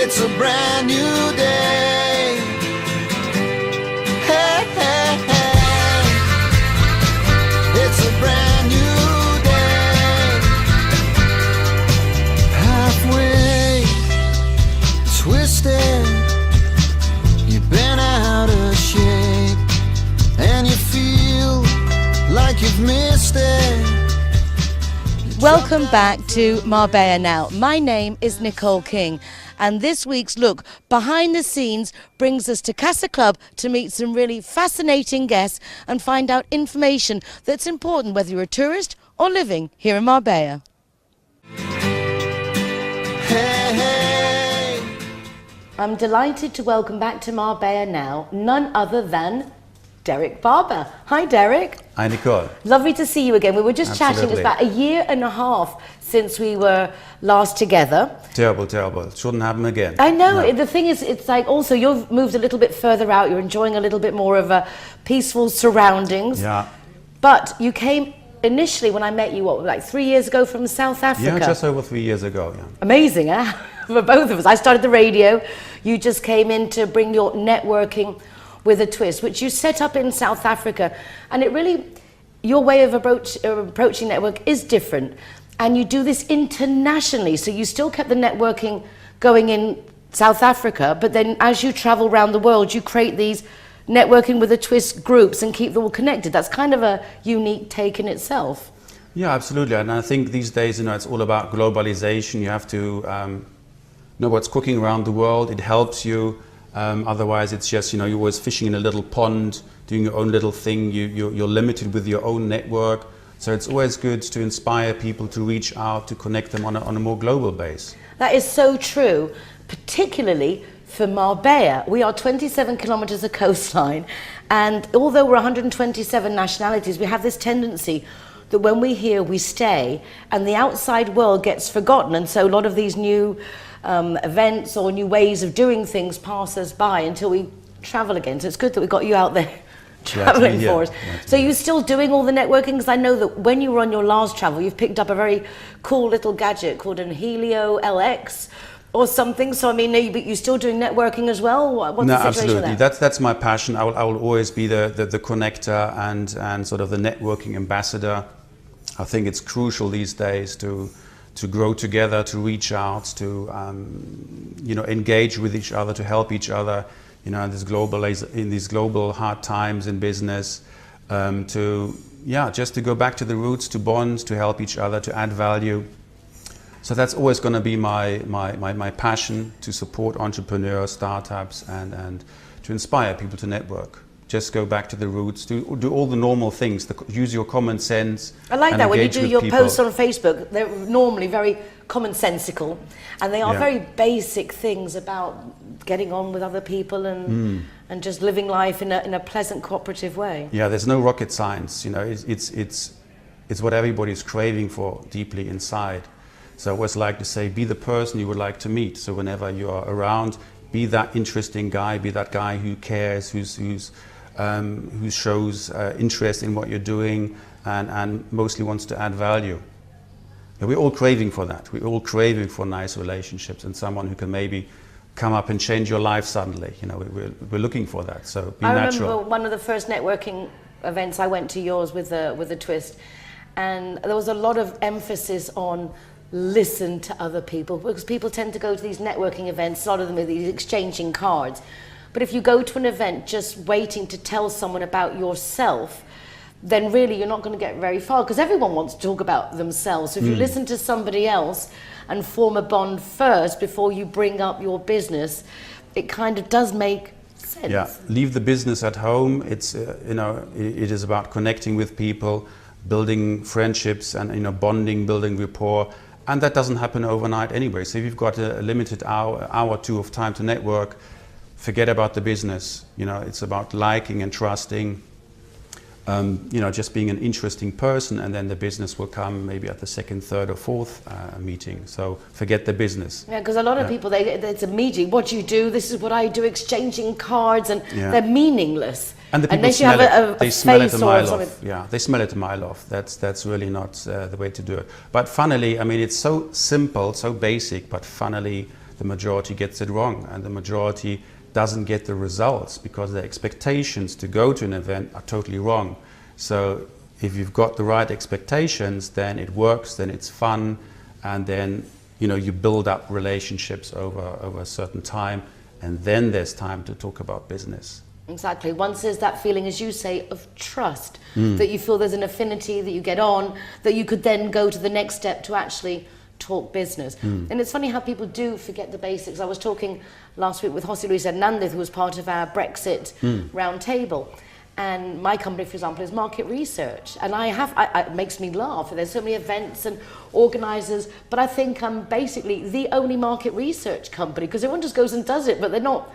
It's a brand new day. Hey, hey, hey. It's a brand new day. Halfway twisted, you've been out of shape, and you feel like you've missed it. Welcome back to Marbella Now. My name is Nicole King, and this week's look behind the scenes brings us to Casa Club to meet some really fascinating guests and find out information that's important whether you're a tourist or living here in Marbella. Hey, hey. I'm delighted to welcome back to Marbella Now none other than Derek Barber. Hi, Derek. Hi, Nicole. Lovely to see you again. We were just chatting. Absolutely. It's about a year and a half since we were last together. Terrible, terrible. Shouldn't happen again. I know. No. The thing is, it's like also you've moved a little bit further out. You're enjoying a little bit more of a peaceful surroundings. Yeah. But you came initially when I met you, what, like 3 years ago from South Africa? Yeah, just over 3 years ago, yeah. Amazing, huh? For both of us. I started the radio. You just came in to bring your networking with a twist, which you set up in South Africa. And it really, your way of approaching network is different. And you do this internationally. So you still kept the networking going in South Africa, but then as you travel around the world, you create these networking with a twist groups and keep them all connected. That's kind of a unique take in itself. Yeah, absolutely. And I think these days, it's all about globalization. You have to know what's cooking around the world. It helps you. Otherwise, it's just, you're always fishing in a little pond, doing your own little thing. You're limited with your own network. So it's always good to inspire people to reach out, to connect them on a more global base. That is so true, particularly for Marbella. We are 27 kilometers of coastline, and although we're 127 nationalities, we have this tendency that when we here, we stay, and the outside world gets forgotten. And so a lot of these new events or new ways of doing things pass us by until we travel again. So it's good that we got you out there traveling for us. So you're still doing all the networking? Because I know that when you were on your last travel, you've picked up a very cool little gadget called an LX or something. So I mean, but you're still doing networking as well? What's the situation absolutely. there? That's my passion. I will always be the connector and sort of the networking ambassador. I think it's crucial these days to grow together, to reach out, to engage with each other, to help each other, in these global hard times in business, just to go back to the roots, to bond, to help each other, to add value. So that's always going to be my passion, to support entrepreneurs, startups, and to inspire people to network. Just go back to the roots, do all the normal things, use your common sense. I like that when you do your people. posts on Facebook, they're normally very commonsensical, and they are very basic things about getting on with other people and just living life in a pleasant, cooperative way. Yeah, there's no rocket science, it's what everybody's craving for deeply inside. So I always like to say, be the person you would like to meet. So whenever you are around, be that interesting guy, be that guy who cares, who shows interest in what you're doing and mostly wants to add value. And we're all craving for that. We're all craving for nice relationships and someone who can maybe come up and change your life suddenly. We're looking for that. So be natural. I remember one of the first networking events I went to, yours with a twist, and there was a lot of emphasis on listen to other people, because people tend to go to these networking events, a lot of them are these exchanging cards. But if you go to an event just waiting to tell someone about yourself, then really you're not going to get very far, because everyone wants to talk about themselves. So if you listen to somebody else and form a bond first before you bring up your business, it kind of does make sense. Yeah, leave the business at home. It's it is about connecting with people, building friendships and bonding, building rapport. And that doesn't happen overnight anyway. So if you've got a limited hour or two of time to network, forget about the business. It's about liking and trusting, just being an interesting person, and then the business will come maybe at the second, third or fourth meeting. So forget the business. Yeah, because a lot of people, it's immediately, what do you do? This is what I do, exchanging cards, and they're meaningless. And the people unless you have they smell it a mile or off. Yeah, they smell it a mile off. That's really not the way to do it. But funnily, it's so simple, so basic, but funnily the majority gets it wrong, and the majority doesn't get the results because their expectations to go to an event are totally wrong. So if you've got the right expectations, then it works, then it's fun, and then you build up relationships over a certain time, and then there's time to talk about business. Exactly. Once there's that feeling, as you say, of trust, that you feel there's an affinity, that you get on, that you could then go to the next step to actually talk business. And it's funny how people do forget the basics. I was talking last week with José Luis Hernández, who was part of our Brexit round table. And my company, for example, is market research. And it makes me laugh. There's so many events and organisers, but I think I'm basically the only market research company, because everyone just goes and does it, but they're not.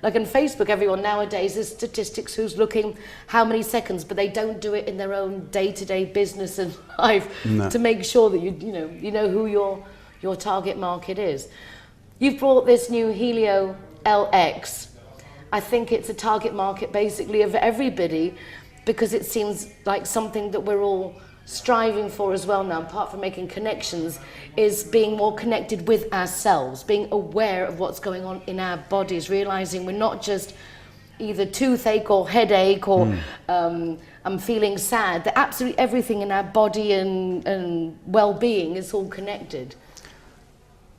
Like on Facebook, everyone nowadays, there's statistics who's looking how many seconds, but they don't do it in their own day-to-day business and life to make sure that you know who your target market is. You've brought this new Helolx. I think it's a target market basically of everybody, because it seems like something that we're all striving for as well now, apart from making connections, is being more connected with ourselves, being aware of what's going on in our bodies, realizing we're not just either toothache or headache or I'm feeling sad, that absolutely everything in our body and well-being is all connected.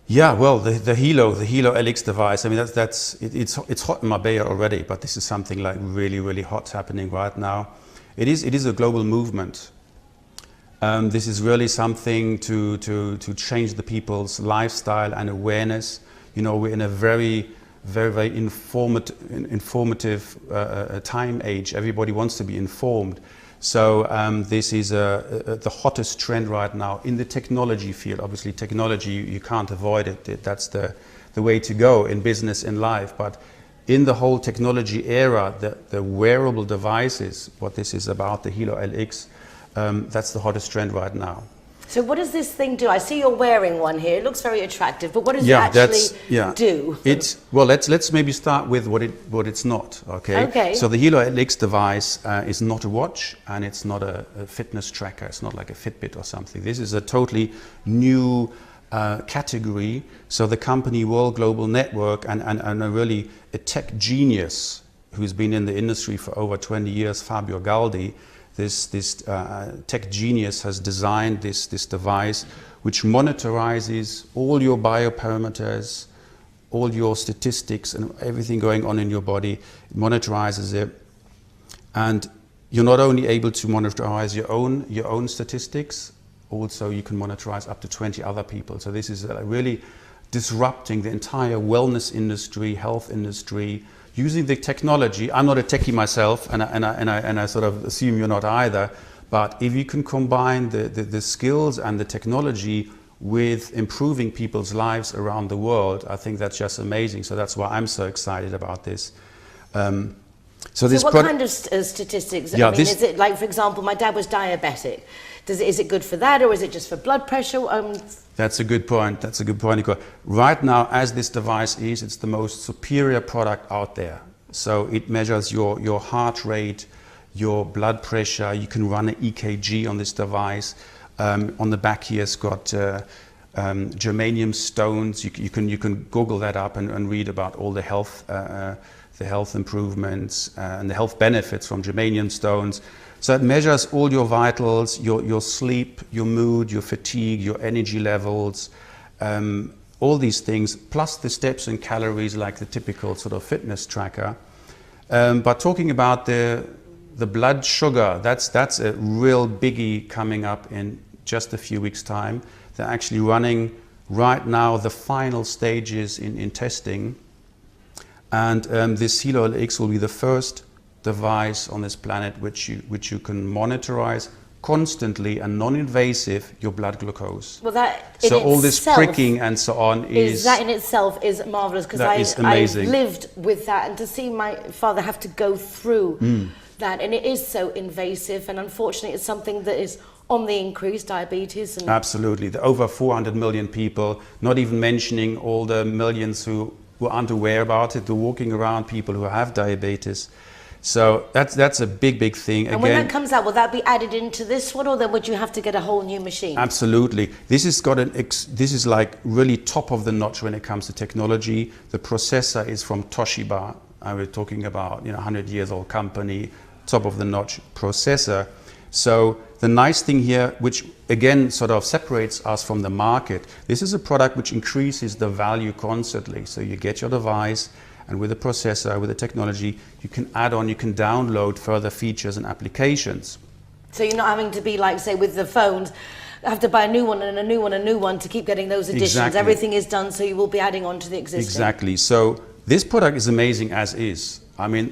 Yeah, well, the Helolx device, I mean, it's hot in Marbella already, but this is something like really, really hot happening right now. It is a global movement. This is really something to change the people's lifestyle and awareness. We're in a very, very, very informative time age. Everybody wants to be informed. So this is the hottest trend right now in the technology field. Obviously, technology, you can't avoid it. That's the way to go in business, in life. But in the whole technology era, the wearable devices, what this is about, the Helolx, that's the hottest trend right now. So what does this thing do? I see you're wearing one here. It looks very attractive, but what does it actually do? Well, let's maybe start with what it's not. Okay. So the Helolx device is not a watch, and it's not a fitness tracker. It's not like a Fitbit or something. This is a totally new category. So the company World Global Network and a tech genius who's been in the industry for over 20 years, Fabio Galdi. This tech genius has designed this device which monitorizes all your bioparameters, all your statistics and everything going on in your body. It monitorizes it, and you're not only able to monitorize your own statistics, also you can monitorize up to 20 other people. So this is really disrupting the entire wellness industry, health industry, using the technology. I'm not a techie myself, and I sort of assume you're not either, but if you can combine the skills and the technology with improving people's lives around the world, I think that's just amazing. So that's why I'm so excited about this. So what kind of statistics? Yeah, is it like, for example, my dad was diabetic. Is it good for that, or is it just for blood pressure? That's a good point. That's a good point, Nico. Right now, as this device is, it's the most superior product out there. So it measures your heart rate, your blood pressure. You can run an EKG on this device. On the back here, it's got germanium stones. You can Google that up and read about all the health improvements and the health benefits from germanium stones. So it measures all your vitals, your sleep, your mood, your fatigue, your energy levels, all these things, plus the steps and calories like the typical sort of fitness tracker. But talking about the blood sugar, that's a real biggie coming up in just a few weeks' time. They're actually running right now the final stages in testing. And this Helolx will be the first device on this planet which you can monitorize constantly and non-invasive your blood glucose. Well, so all this pricking and so on is that in itself is marvelous, because I've lived with that, and to see my father have to go through that, and it is so invasive, and unfortunately it's something that is on the increase, diabetes. And absolutely, the over 400 million people, not even mentioning all the millions who aren't aware about it, the walking around people who have diabetes. So that's a big thing. And when that comes out, will that be added into this one, or then would you have to get a whole new machine? Absolutely. This has got this is like really top of the notch when it comes to technology. The processor is from Toshiba. We're talking about 100 years old company, top of the notch processor. So the nice thing here, which again sort of separates us from the market, this is a product which increases the value constantly. So you get your device, and with the processor, with the technology, you can add on, you can download further features and applications. So you're not having to be like, say, with the phones, have to buy a new one and a new one and a new one to keep getting those additions. Exactly. Everything is done, so you will be adding on to the existing. Exactly. So this product is amazing as is. I mean,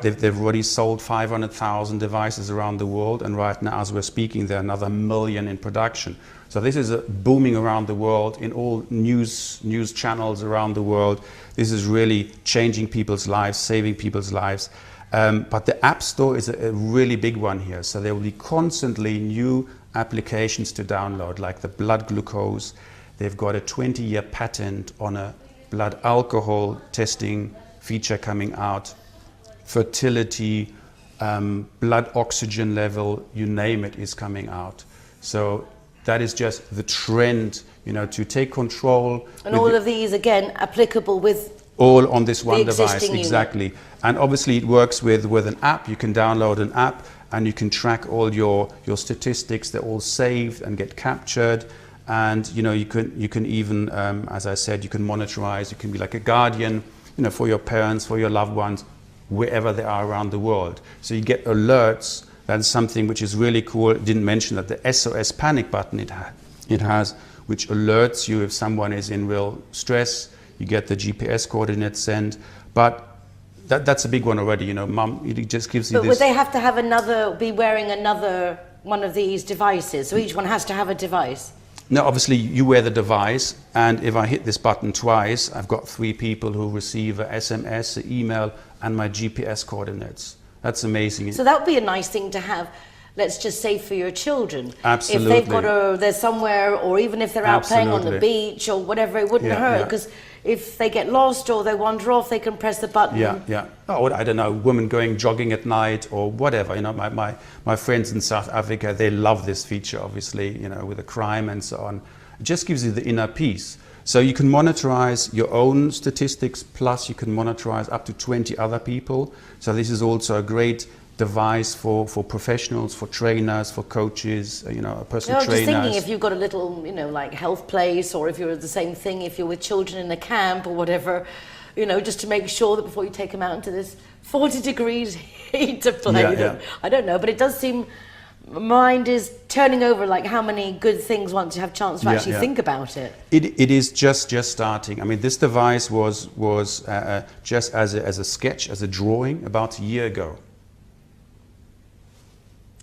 they've already sold 500,000 devices around the world, and right now, as we're speaking, there are another 1 million in production. So this is booming around the world in all news channels around the world. This is really changing people's lives, saving people's lives. But the App Store is a really big one here. So there will be constantly new applications to download, like the blood glucose. They've got a 20-year patent on a blood alcohol testing feature coming out. Fertility, blood oxygen level, you name it, is coming out. So that is just the trend, to take control. And all of these, again, applicable with all on this one device, unit. exactly. And obviously it works with an app. You can download an app and you can track all your statistics. They're all saved and get captured. And you can even, as I said, you can monitorize. You can be like a guardian, for your parents, for your loved ones, wherever they are around the world. So you get alerts. That's something which is really cool. I didn't mention that the SOS panic button it has, which alerts you if someone is in real stress. You get the GPS coordinates sent. But that's a big one already. Mum, it just gives you But this. would they have to be wearing another one of these devices? So each one has to have a device? No, obviously you wear the device, and if I hit this button twice, I've got 3 people who receive a SMS, an email, and my GPS coordinates. That's amazing. So that would be a nice thing to have, let's just say, for your children. Absolutely. If they've got they're somewhere, or even if they're out playing on the beach or whatever, it wouldn't hurt, because if they get lost or they wander off, they can press the button. Yeah. Oh, I don't know, women going jogging at night or whatever. My friends in South Africa, they love this feature, obviously, with the crime and so on. It just gives you the inner peace. So you can monitorize your own statistics, plus you can monitorize up to 20 other people. So this is also a great device for professionals, for trainers, for coaches, personal trainers. I was just thinking, if you've got a little, like health place, or if you're the same thing, if you're with children in a camp or whatever, just to make sure that before you take them out into this 40 degrees heat to play them. I don't know, but it does seem, mind is turning over, like how many good things once you have a chance to actually think about it. It is just starting. I mean, this device was just as a sketch, as a drawing, about a year ago.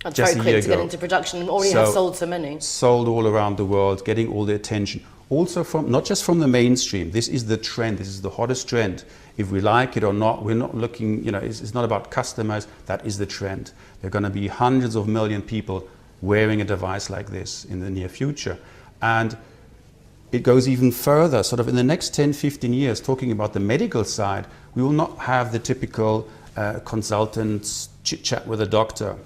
That's very quick to get into production, and already have sold so many. Sold all around the world, getting all the attention. Also not just from the mainstream. This is the trend. This is the hottest trend. If we like it or not, we're not looking, it's not about customers. That is the trend. There are going to be hundreds of million people wearing a device like this in the near future. And it goes even further. Sort of in the next 10, 15 years, talking about the medical side, we will not have the typical consultants chit-chat with a doctor.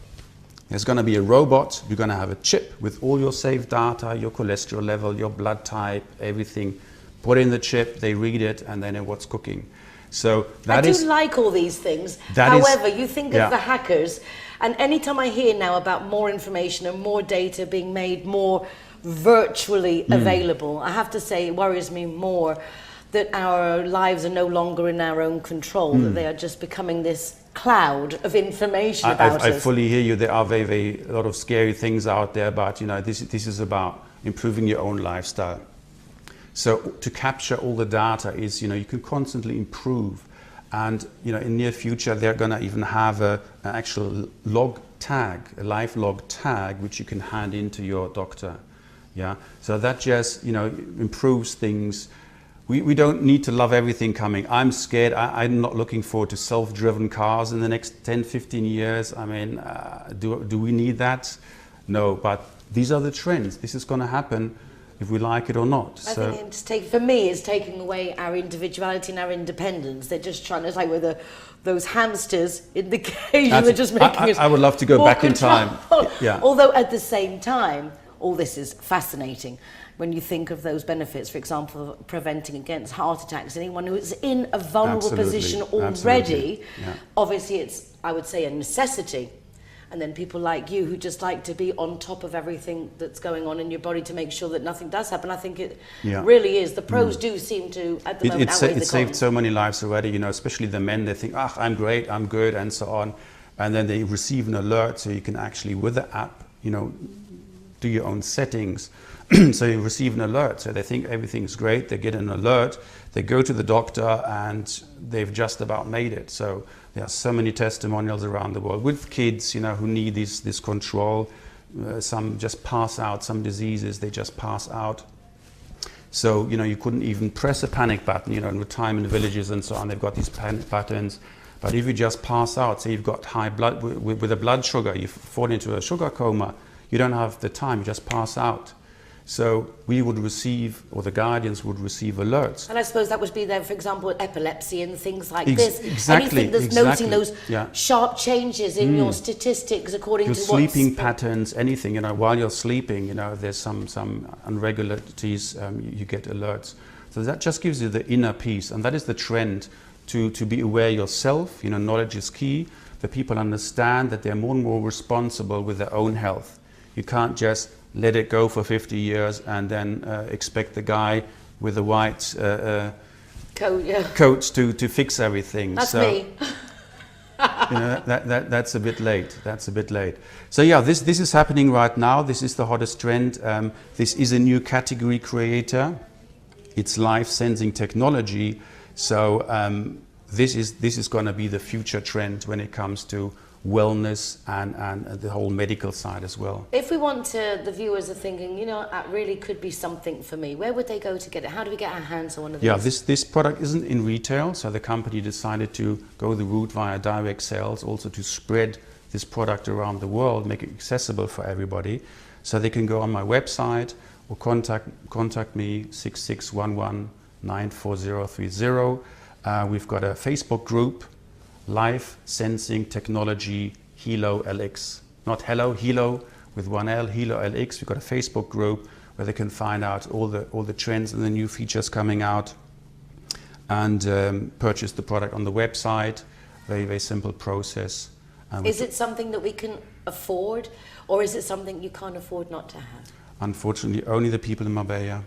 There's going to be a robot. You're going to have a chip with all your saved data, your cholesterol level, your blood type, everything. Put in the chip, they read it, and they know what's cooking. So that is. I do like all these things. However, you think of the hackers, and anytime I hear now about more information and more data being made more virtually available, I have to say it worries me more that our lives are no longer in our own control, that they are just becoming this cloud of information about us. I fully hear you. There are a lot of scary things out there, but this is about improving your own lifestyle. So to capture all the data is, you can constantly improve. And, in near future, they're going to even have an actual log tag, a live log tag, which you can hand into your doctor. Yeah. So that just, improves things. We don't need to love everything coming. I'm scared. I'm not looking forward to self-driven cars in the next 10, 15 years. I mean, do we need that? No, but these are the trends. This is going to happen. if we like it or not. I think for me, it's taking away our individuality and our independence. They're just trying to, it's like with those hamsters in the cage, they're just making us I would love to go back in time. Yeah. Although at the same time, all this is fascinating. When you think of those benefits, for example, preventing against heart attacks, anyone who is in a vulnerable position already, obviously it's, I would say, a necessity. And then people like you who just like to be on top of everything that's going on in your body to make sure that nothing does happen. I think it really is. The pros do seem to, at the moment, outweigh the cons. It saved so many lives already, you know, especially the men. They think, I'm great, I'm good, and so on. And then they receive an alert, so you can actually, with the app, you know, do your own settings. So you receive an alert. So they think everything's great. They get an alert. They go to the doctor and they've just about made it. So there are so many testimonials around the world with kids, you know, who need this control. Some just pass out. Some diseases, they just pass out. So, you know, you couldn't even press a panic button, you know, in retirement villages and so on. They've got these panic buttons. But if you just pass out, say you've got high blood, with a blood sugar, you fall into a sugar coma, you don't have the time, you just pass out. So we would receive, or the guardians would receive alerts. And I suppose that would be there, for example, epilepsy and things like this. Exactly. Anything that's noticing those sharp changes in your statistics according to your sleeping patterns, anything, you know, while you're sleeping, you know, there's some irregularities, you get alerts. So that just gives you the inner peace, and that is the trend to be aware yourself. You know, knowledge is key. The people understand that they're more and more responsible with their own health. You can't just let it go for 50 years and then expect the guy with the white coat to fix everything. That's me. You know, that's a bit late. That's a bit late. So yeah, this is happening right now. This is the hottest trend. This is a new category creator. It's life sensing technology. So this is going to be the future trend when it comes to wellness and the whole medical side as well. If we want to, the viewers are thinking, you know, that really could be something for me. Where would they go to get it? How do we get our hands on one of these? Yeah, this product isn't in retail, so the company decided to go the route via direct sales, also to spread this product around the world, make it accessible for everybody. So they can go on my website or contact me 6611 94030. We've got a Facebook group, Life Sensing Technology Helolx. Not Hello, Helo with one L, Helolx. We've got a Facebook group where they can find out all the trends and the new features coming out, and purchase the product on the website. Very, very simple process. Is it something that we can afford, or is it something you can't afford not to have? Unfortunately, only the people in Marbella.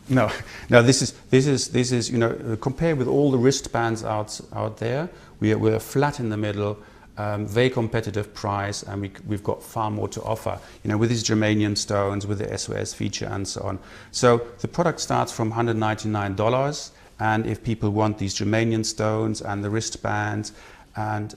No. This is you know, compared with all the wristbands out there, we're flat in the middle, very competitive price, and we've got far more to offer. You know, with these germanium stones, with the SOS feature, and so on. So the product starts from $199, and if people want these germanium stones and the wristbands and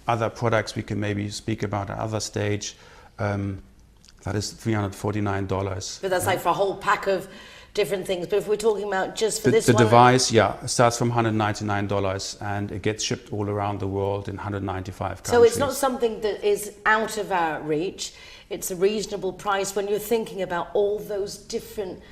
other products, we can maybe speak about at another stage. That is $349. But that's like for a whole pack of different things. But if we're talking about just for this one, the device, starts from $199, and it gets shipped all around the world in 195 countries. So it's not something that is out of our reach. It's a reasonable price when you're thinking about all those different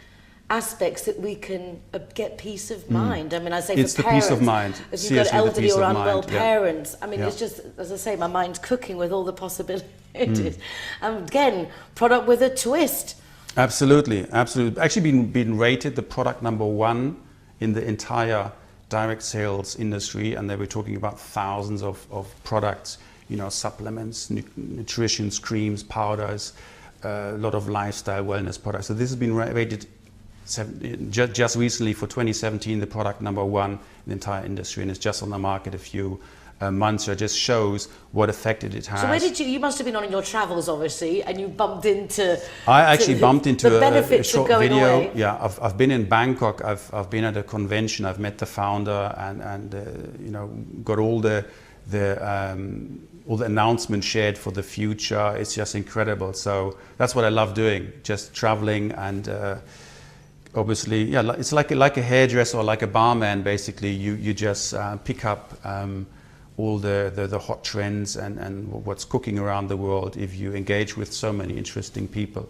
aspects that we can get peace of mind. I mean, I say it's for the parents, peace of mind. if you've got elderly or unwell mind. parents, I mean, it's just, as I say, my mind's cooking with all the possibilities. And again, product with a twist. Absolutely. Actually been rated the product #1 in the entire direct sales industry, and they were talking about thousands of products, you know, supplements, nutrition, creams, powders, a lot of lifestyle wellness products. So this has been rated just recently for 2017, the product #1 in the entire industry, and it's just on the market a few months. So it just shows what effect it has. So where did you must have been on your travels, obviously, and you bumped into... I actually bumped into a short video. Away. Yeah, I've been in Bangkok, I've been at a convention, I've met the founder, and you know, got all the announcements shared for the future. It's just incredible. So that's what I love doing, just traveling, and obviously, yeah, it's like a hairdresser or like a barman. Basically, you just pick up all the hot trends and what's cooking around the world if you engage with so many interesting people.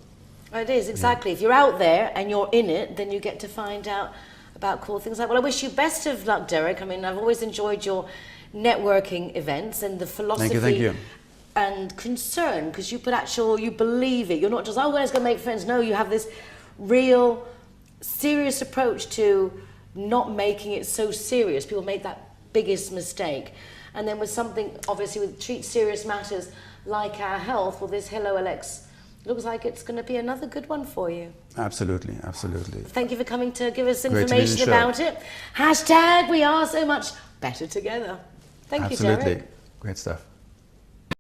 It is, exactly. If you're out there and you're in it, then you get to find out about cool things like, well, I wish you best of luck, Derek. I mean, I've always enjoyed your networking events and the philosophy Thank you. and concern, because you you believe it. You're not just, oh, well, let's go make friends. No, you have this real, serious approach to not making it so serious. People make that biggest mistake. And then with something, obviously, with treat serious matters like our health, well, this Helolx looks like it's going to be another good one for you. Absolutely, absolutely. Thank you for coming to give us Great to be in the information show. about it. Hashtag we are so much better together. Thank you, Derek. Absolutely. Great stuff.